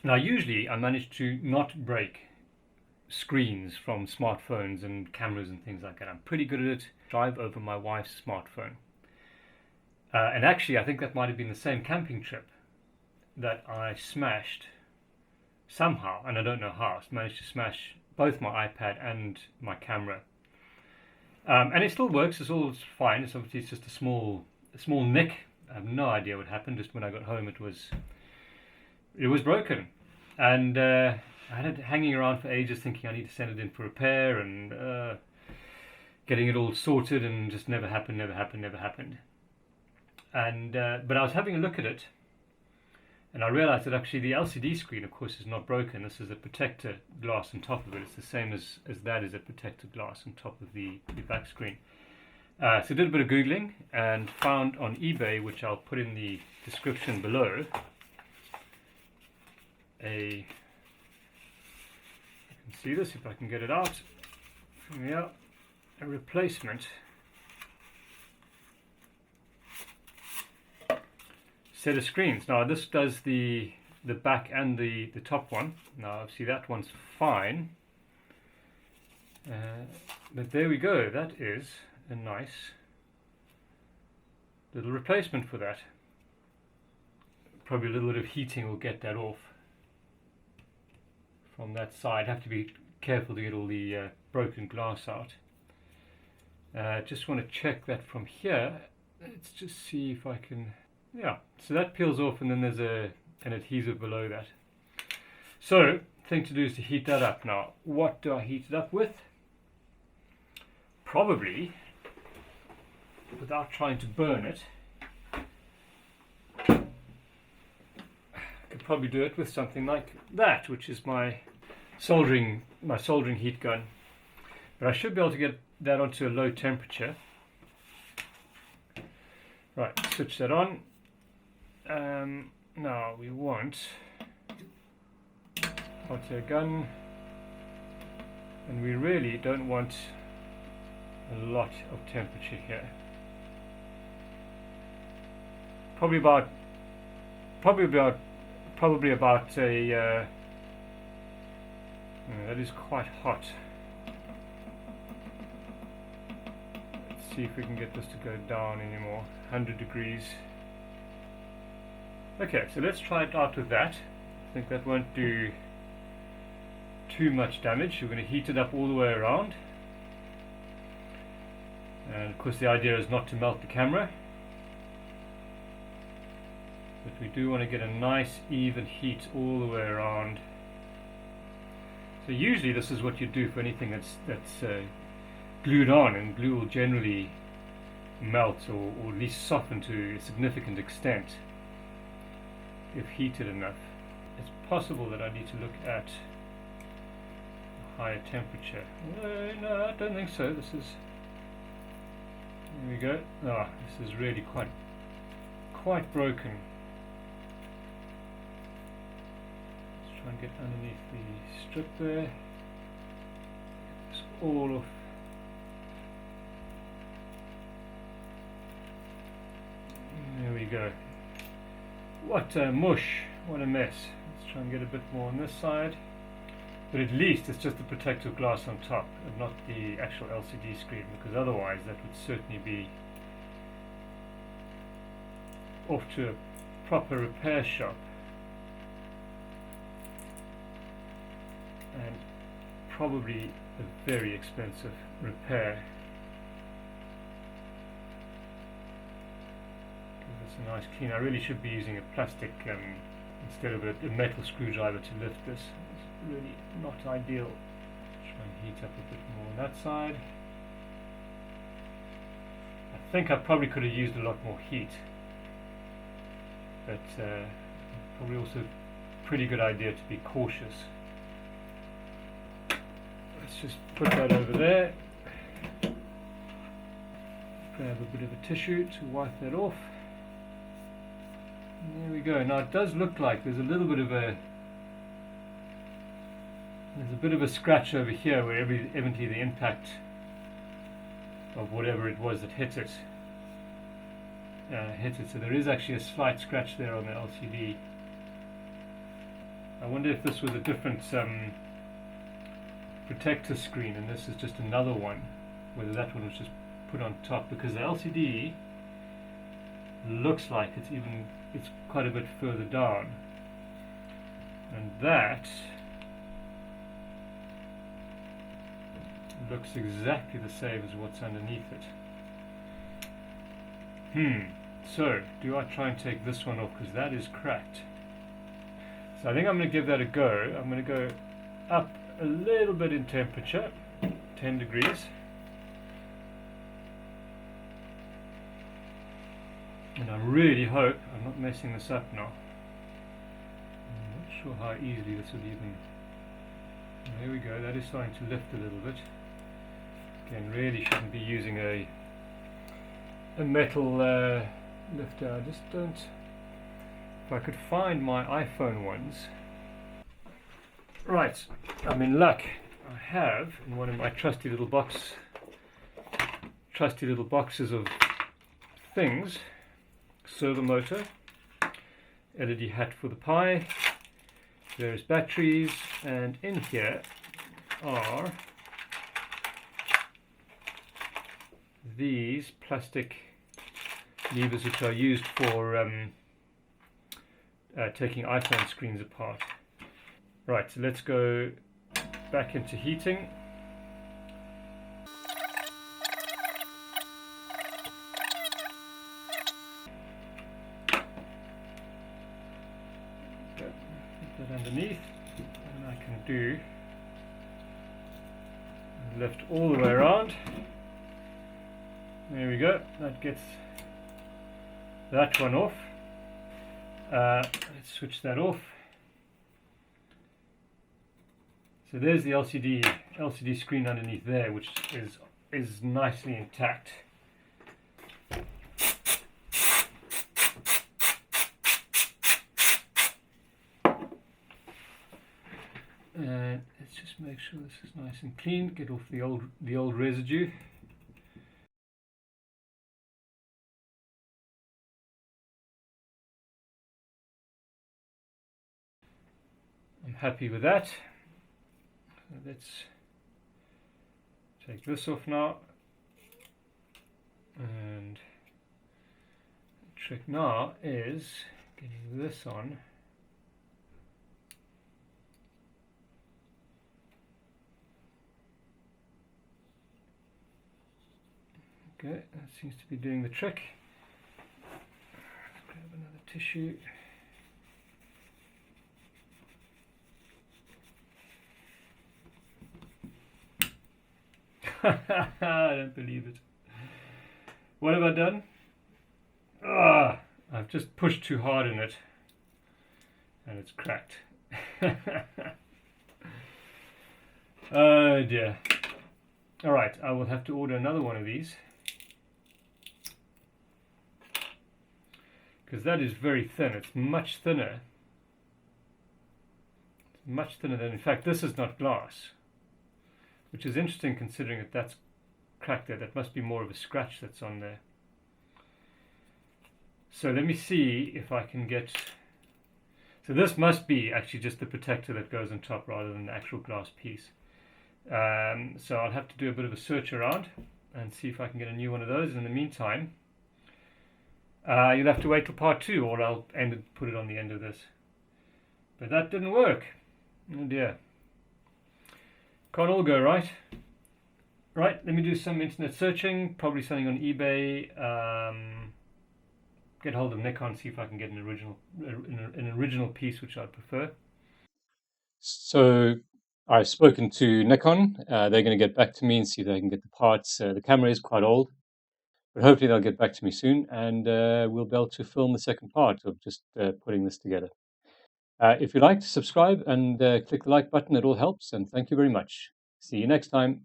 Now usually I manage to not break screens from smartphones and cameras and things like that. I'm pretty good at it. Drive over my wife's smartphone. And actually I think that might have been the same camping trip that I smashed somehow, and I don't know how. I managed to smash both my iPad and my camera. And it still works, it's all fine. It's obviously just a small nick. I have no idea what happened. Just when I got home it was broken. And I had it hanging around for ages thinking I need to send it in for repair and getting it all sorted, and just never happened. And but I was having a look at it, and I realized that actually the LCD screen, of course, is not broken. This is a protector glass on top of it. It's the same as that is a protector glass on top of the back screen. So I did a bit of Googling and found on eBay, which I'll put in the description below, you can see this if I can get it out from here, a replacement set of screens. Now this does the back and the top one. Now obviously that one's fine, but there we go. That is a nice little replacement for that. Probably a little bit of heating will get that off from that side. Have to be careful to get all the broken glass out. Just want to check that from here. Let's just see if I can. Yeah, so that peels off, and then there's an adhesive below that. So, thing to do is to heat that up. Now, what do I heat it up with? Probably, without trying to burn it, I could probably do it with something like that, which is my soldering heat gun. But I should be able to get that onto a low temperature. Right, switch that on. Now we want hot air gun, and we really don't want a lot of temperature here. Probably about a that is quite hot. Let's see if we can get this to go down anymore. 100 degrees. Okay, so let's try it out with that. I think that won't do too much damage. We're going to heat it up all the way around. And of course the idea is not to melt the camera, but we do want to get a nice even heat all the way around. So usually this is what you do for anything that's glued on, and glue will generally melt or at least soften to a significant extent if heated enough. It's possible that I need to look at a higher temperature. No, I don't think so. This is, there we go. Ah, this is really quite broken. Let's try and get underneath the strip there. It's all off. There we go. What a mush, what a mess. Let's try and get a bit more on this side. But at least it's just the protective glass on top and not the actual LCD screen, because otherwise that would certainly be off to a proper repair shop and probably a very expensive repair. It's a nice clean. I really should be using a plastic instead of a metal screwdriver to lift this. It's really not ideal. Try and heat up a bit more on that side. I think I probably could have used a lot more heat, but probably also a pretty good idea to be cautious. Let's just put that over there. Grab a bit of a tissue to wipe that off. There we go. Now it does look like there's a bit of a scratch over here where evidently the impact of whatever it was that hit it. So there is actually a slight scratch there on the LCD. I wonder if this was a different protector screen and this is just another one, whether that one was just put on top, because the LCD looks like it's quite a bit further down, and that looks exactly the same as what's underneath it. So do I try and take this one off, because that is cracked? So I think I'm going to give that a go. I'm going to go up a little bit in temperature, 10 degrees, and I really hope I'm not messing this up now. I'm not sure how easily this will even... There we go, that is starting to lift a little bit. Again, really shouldn't be using a metal lifter. I just don't... If I could find my iPhone ones. Right, I'm in luck. I have in one of my trusty little boxes of things, servo motor, LED hat for the Pi, various batteries, and in here are these plastic levers which are used for taking iPhone screens apart. Right, so let's go back into heating. Put that underneath, and I can do lift all the way around. There we go, that gets that one off. Let's switch that off. So there's the LCD screen underneath there, which is nicely intact. And let's just make sure this is nice and clean. Get off the old residue. I'm happy with that. Let's take this off now, and the trick now is getting this on. Okay, that seems to be doing the trick. Let's grab another tissue. I don't believe it. What have I done? I've just pushed too hard in it and it's cracked. Oh dear. Alright, I will have to order another one of these, because that is very thin. It's much thinner. It's much thinner than, in fact, this is not glass. Which is interesting considering that that's cracked there. That must be more of a scratch that's on there. So let me see if I can get... So this must be actually just the protector that goes on top rather than the actual glass piece. So I'll have to do a bit of a search around and see if I can get a new one of those. In the meantime, you'll have to wait for part 2, or I'll put it on the end of this. But that didn't work. Oh dear. Can't all go right. Right, let me do some internet searching, probably something on eBay. Get hold of Nikon, see if I can get an original piece which I'd prefer. So I've spoken to Nikon. They're going to get back to me and see if they can get the parts. The camera is quite old, but hopefully they'll get back to me soon, and we'll be able to film the second part of just putting this together. If you'd like to subscribe and click the like button, it all helps, and thank you very much. See you next time.